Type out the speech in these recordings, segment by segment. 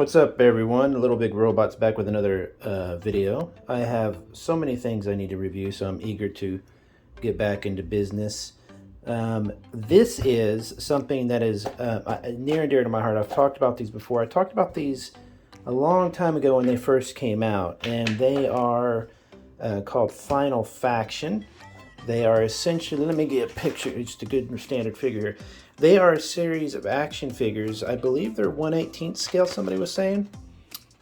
What's up, everyone? Little Big Robot's back with another video. I have so many things I need to review, so I'm eager to get back into business. This is something that is near and dear to my heart. I've talked about these before. I talked about these a long time ago when they first came out, and they are called Final Faction. They are essentially, let me get a picture, just a good standard figure here. They are a series of action figures. I believe they're 1/18 scale, somebody was saying.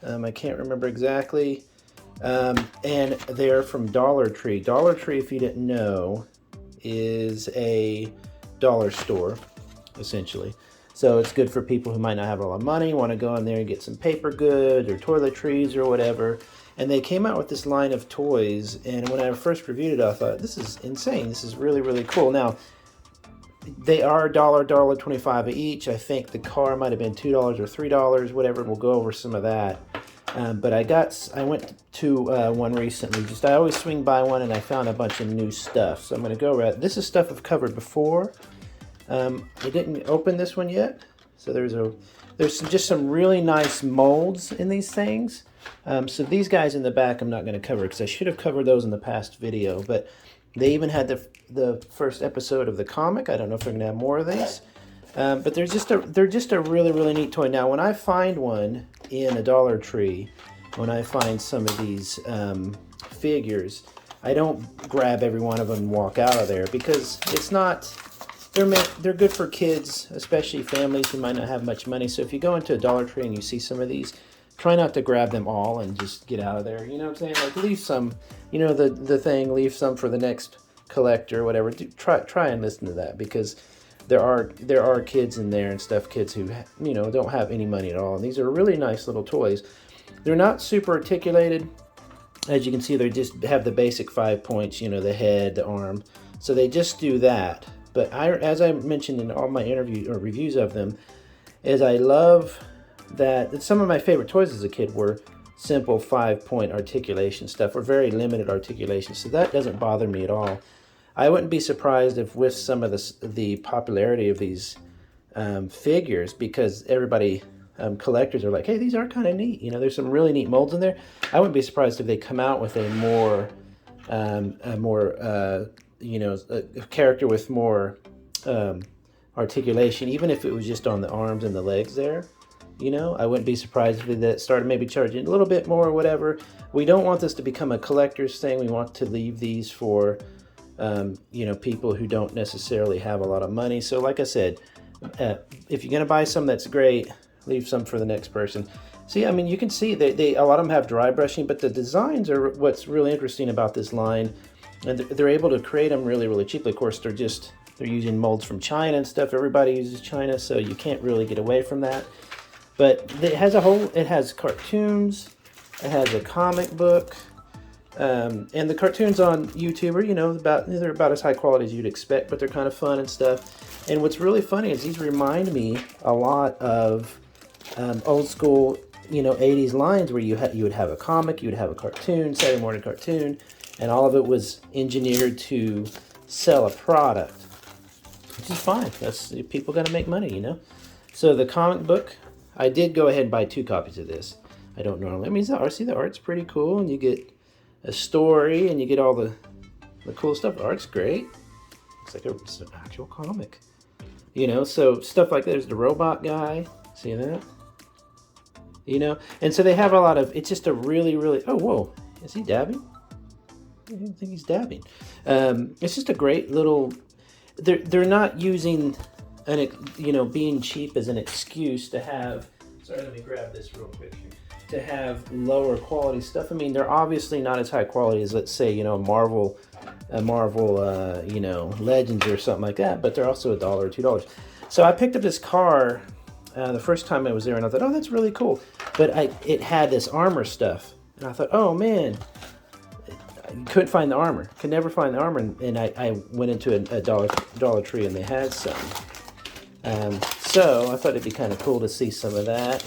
I can't remember exactly. And they're from Dollar Tree. Dollar Tree, if you didn't know, is a dollar store, essentially. So it's good for people who might not have a lot of money, want to go in there and get some paper goods or toiletries or whatever. And they came out with this line of toys, and when I first reviewed it, I thought, this is insane. This is really, really cool. Now, they are $1.25 each. I think the car might have been $2 or $3, whatever. We'll go over some of that. But I went to one recently. I always swing by one, and I found a bunch of new stuff. So I'm going to go around. This is stuff I've covered before. I didn't open this one yet. So there's just some really nice molds in these things. So these guys in the back I'm not going to cover because I should have covered those in the past video. But they even had the first episode of the comic. I don't know if they're going to have more of these. But they're just a really, really neat toy. Now, when I find one in a Dollar Tree, when I find some of these figures, I don't grab every one of them and walk out of there because it's not... They're good for kids, especially families who might not have much money. So if you go into a Dollar Tree and you see some of these, try not to grab them all and just get out of there. You know what I'm saying? Like, leave some, you know, the thing, leave some for the next collector or whatever. Try and listen to that, because there are kids in there and stuff, kids who, you know, don't have any money at all. And these are really nice little toys. They're not super articulated. As you can see, they just have the basic 5 points, you know, the head, the arm. So they just do that. But as I mentioned in all my reviews of them, is I love that some of my favorite toys as a kid were simple 5-point articulation stuff, or very limited articulation. So that doesn't bother me at all. I wouldn't be surprised if with some of the popularity of these figures, because everybody, collectors are like, hey, these are kind of neat. You know, there's some really neat molds in there. I wouldn't be surprised if they come out with a character with more articulation, even if it was just on the arms and the legs there. You know, I wouldn't be surprised if that started maybe charging a little bit more or whatever. We don't want this to become a collector's thing. We want to leave these for, you know, people who don't necessarily have a lot of money. So like I said, if you're going to buy some, that's great. Leave some for the next person. See, I mean, you can see a lot of them have dry brushing, but the designs are what's really interesting about this line. And they're able to create them really, really cheaply. Of course, they're using molds from China and stuff. Everybody uses China, so you can't really get away from that. But it has cartoons, it has a comic book, and the cartoons on YouTube are, you know, they're about as high quality as you'd expect, but they're kind of fun and stuff. And what's really funny is these remind me a lot of old school, you know, 80s lines where you would have a comic, you would have a cartoon, Saturday morning cartoon, and all of it was engineered to sell a product, which is fine. That's, people got to make money, you know. So the comic book, I did go ahead and buy 2 copies of this. I don't normally. I mean, the art's pretty cool, and you get a story, and you get all the cool stuff. The art's great. It's like it's an actual comic, you know. So stuff like that. There's the robot guy. See that? You know, and so they have a lot of. It's just a really, really. Oh, whoa! Is he dabbing? I don't think he's dabbing. It's just a great little. They're not using being cheap as an excuse to have. Sorry, let me grab this real quick here. To have lower quality stuff. I mean, they're obviously not as high quality as, let's say, you know, Marvel, you know, Legends or something like that. But they're also $1 or $2. So I picked up this car the first time I was there, and I thought, oh, that's really cool. But it had this armor stuff, and I thought, oh man. Couldn't find the armor. Could never find the armor, and I went into a Dollar Tree and they had some. So I thought it'd be kind of cool to see some of that.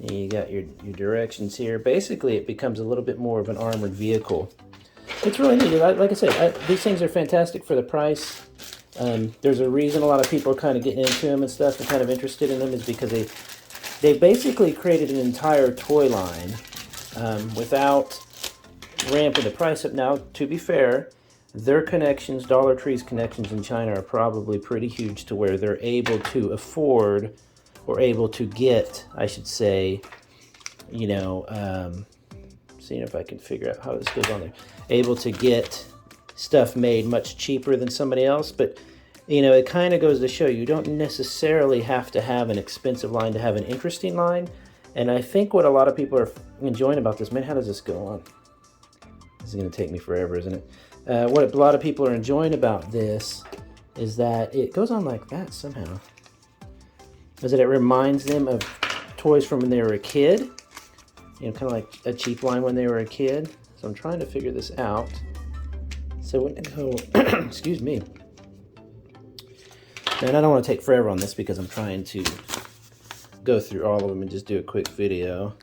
And you got your directions here. Basically, it becomes a little bit more of an armored vehicle. It's really neat. Like I said, these things are fantastic for the price. There's a reason a lot of people are kind of getting into them and stuff and kind of interested in them, is because they basically created an entire toy line without ramping the price up. Now, to be fair, their connections, Dollar Tree's connections in China are probably pretty huge to where they're able to afford, or able to get, I should say, you know, seeing if I can figure out how this goes on there, able to get stuff made much cheaper than somebody else. But you know, it kind of goes to show you don't necessarily have to have an expensive line to have an interesting line. And I think what a lot of people are enjoying about this, man, how does this go on? This is going to take me forever, isn't it? What a lot of people are enjoying about this is that it goes on like that somehow. Is that it reminds them of toys from when they were a kid. You know, kind of like a cheap line when they were a kid. So I'm trying to figure this out. So when it go, excuse me. And I don't want to take forever on this because I'm trying to go through all of them and just do a quick video.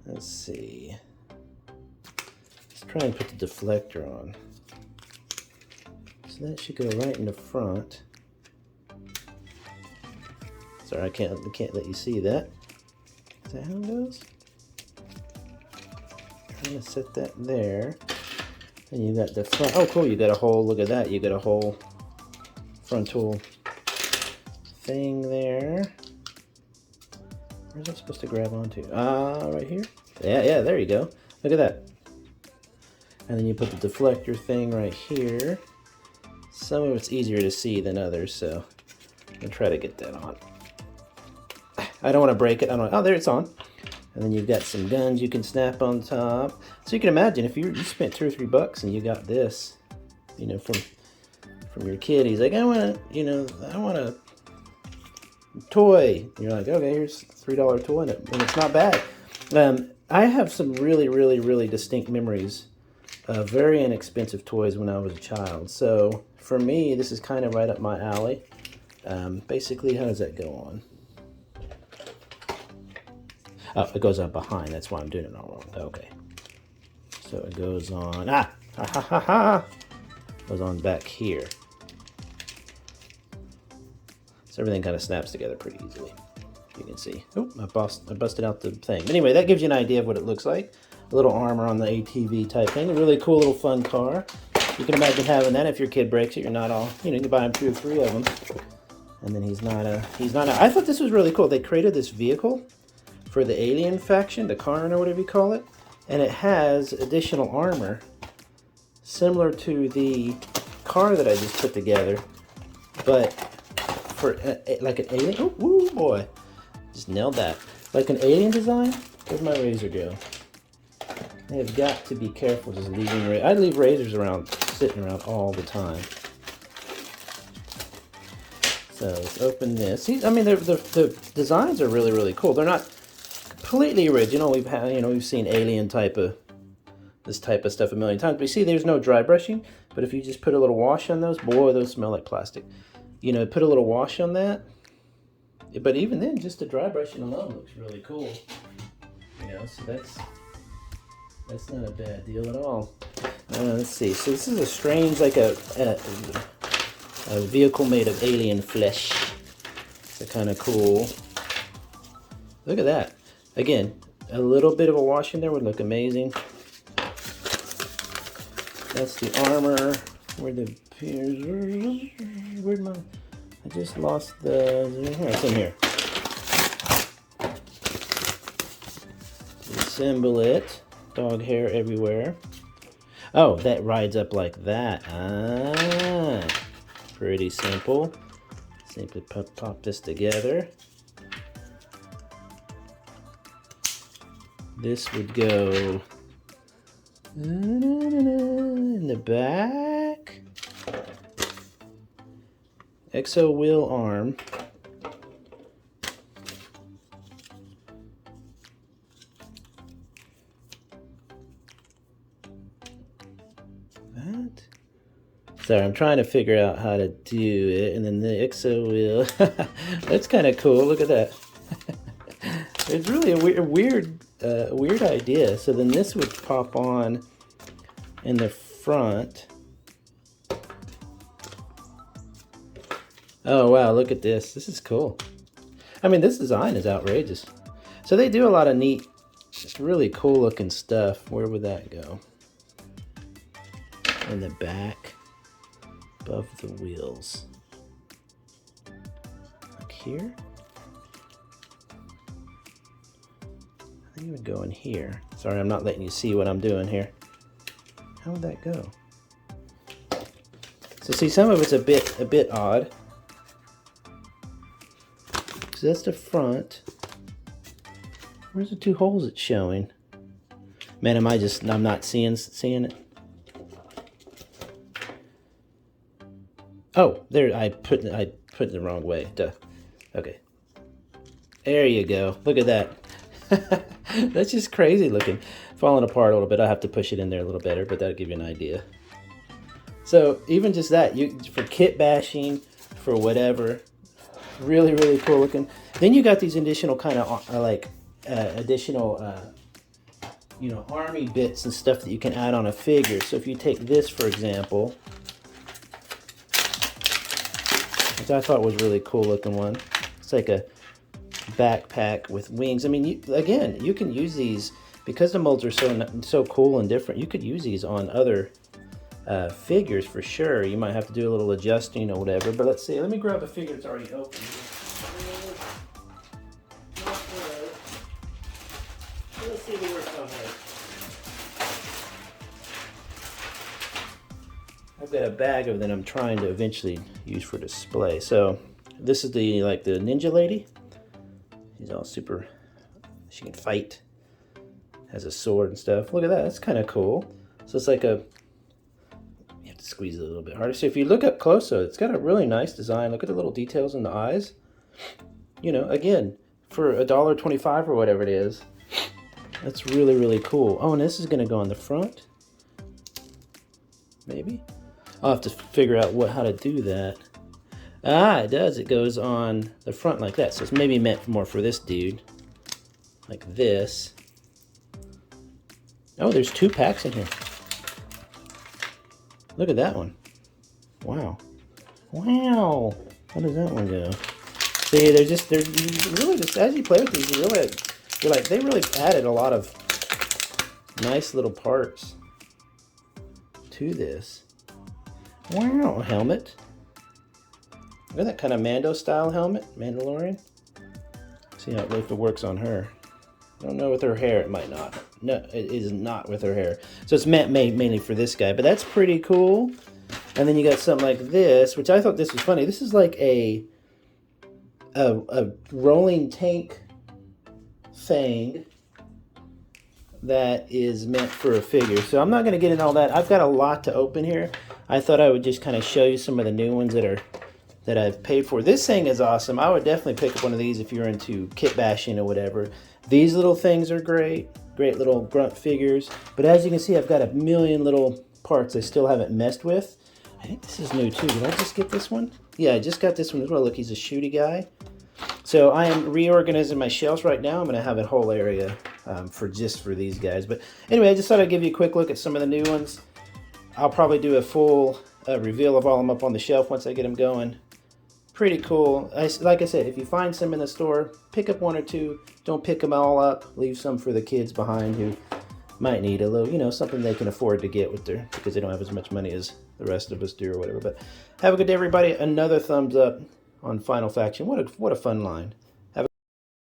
Let's see. Let's try and put the deflector on. So that should go right in the front. Sorry, I can't let you see that. Is that how it goes? I'm gonna set that there. And you got the front. Oh, cool! You got a whole. Look at that! You got a whole frontal thing there. Where's that supposed to grab onto? Right here. Yeah. There you go. Look at that. And then you put the deflector thing right here. Some of it's easier to see than others, so I'm gonna try to get that on. I don't want to break it. Oh, there it's on. And then you've got some guns you can snap on top. So you can imagine if you spent $2 or $3 and you got this, you know, from your kid. He's like, I want a toy. And you're like, okay, here's a $3 toy, and it's not bad. I have some really distinct memories of very inexpensive toys when I was a child. So for me, this is kind of right up my alley. Basically, how does that go on? Oh, it goes up behind. That's why I'm doing it all wrong. Okay. So it goes on. Goes on back here. So everything kind of snaps together pretty easily. You can see. Oh, I busted out the thing. Anyway, that gives you an idea of what it looks like. A little armor on the ATV type thing. A really cool little fun car. You can imagine having that if your kid breaks it. You're not all, you know, you can buy him 2 or 3 of them. And then he's not I thought this was really cool. They created this vehicle for the alien faction, the Karn or whatever you call it, and it has additional armor similar to the car that I just put together, but for like an alien. Oh, woo, boy, just nailed that. Like an alien design. Where'd my razor go? I have got to be careful just leaving. I leave razors around, sitting around all the time. So let's open this. See, I mean, the designs are really cool. They're not completely original. We've seen alien this type of stuff a million times. But you see, there's no dry brushing. But if you just put a little wash on those, boy, those smell like plastic. You know, put a little wash on that. But even then, just the dry brushing alone looks really cool. You know, so that's not a bad deal at all. Let's see. So this is a strange, like a vehicle made of alien flesh. So kind of cool. Look at that. Again, a little bit of a wash in there would look amazing. That's the armor. Where'd my... I just lost the... Here, it's in here. Assemble it. Dog hair everywhere. Oh, that rides up like that. Pretty simple. Simply pop this together. This would go in the back. Exo wheel arm. That. Sorry, I'm trying to figure out how to do it. And then the exo wheel. That's kind of cool. Look at that. It's really a weird idea. So then this would pop on in the front. Oh wow, look at this. This is cool. I mean, this design is outrageous. So they do a lot of neat, really cool looking stuff. Where would that go? In the back, above the wheels. Like here? I think it would go in here. Sorry, I'm not letting you see what I'm doing here. How would that go? So see, some of it's a bit odd. So that's the front. Where's the two holes it's showing? Man, I'm not seeing it. Oh, there, I put it the wrong way. Duh. Okay. There you go. Look at that. That's just crazy looking. Falling apart a little bit. I have to push it in there a little better, but that'll give you an idea. So even just that, for kit bashing, for whatever, really, really cool looking. Then you got these additional kind of you know, army bits and stuff that you can add on a figure. So if you take this, for example, which I thought was really cool looking one. It's like a backpack with wings. I mean, you can use these because the molds are so cool and different. You could use these on other figures for sure. You might have to do a little adjusting or whatever. But let's see. Let me grab a figure that's already open. Let's see if it works on here. I've got a bag of that I'm trying to eventually use for display. So this is the ninja lady. She's all super. She can fight. Has a sword and stuff. Look at that. That's kind of cool. So it's like a. You have to squeeze it a little bit harder. So if you look up close, it's got a really nice design. Look at the little details in the eyes. You know, again, for $1.25 or whatever it is. That's really, really cool. Oh, and this is going to go on the front. Maybe. I'll have to figure out how to do that. Ah, it does. It goes on the front like that. So it's maybe meant more for this dude. Like this. Oh, there's 2 packs in here. Look at that one. Wow. Wow. How does that one go? See, they're really just, as you play with these, they really added a lot of nice little parts to this. Wow, helmet. Look at that kind of Mando style helmet, Mandalorian. See how if it works on her. I don't know with her hair, it might not. No, it is not with her hair. So it's meant mainly for this guy, but that's pretty cool. And then you got something like this, which I thought this was funny. This is like a rolling tank thing that is meant for a figure. So I'm not going to get into all that. I've got a lot to open here. I thought I would just kind of show you some of the new ones that I've paid for. This thing is awesome. I would definitely pick up one of these if you're into kit bashing or whatever. These little things are great. Great little grunt figures. But as you can see, I've got a million little parts I still haven't messed with. I think this is new too. Did I just get this one? Yeah, I just got this one as well. Look, he's a shooty guy. So I am reorganizing my shelves right now. I'm going to have a whole area for these guys. But anyway, I just thought I'd give you a quick look at some of the new ones. I'll probably do a full reveal of all of them up on the shelf once I get them going. Pretty cool. Like I said, if you find some in the store, pick up 1 or 2. Don't pick them all up. Leave some for the kids behind who might need a little, you know, something they can afford to get with because they don't have as much money as the rest of us do or whatever. But have a good day, everybody. Another thumbs up on Final Faction. What a fun line.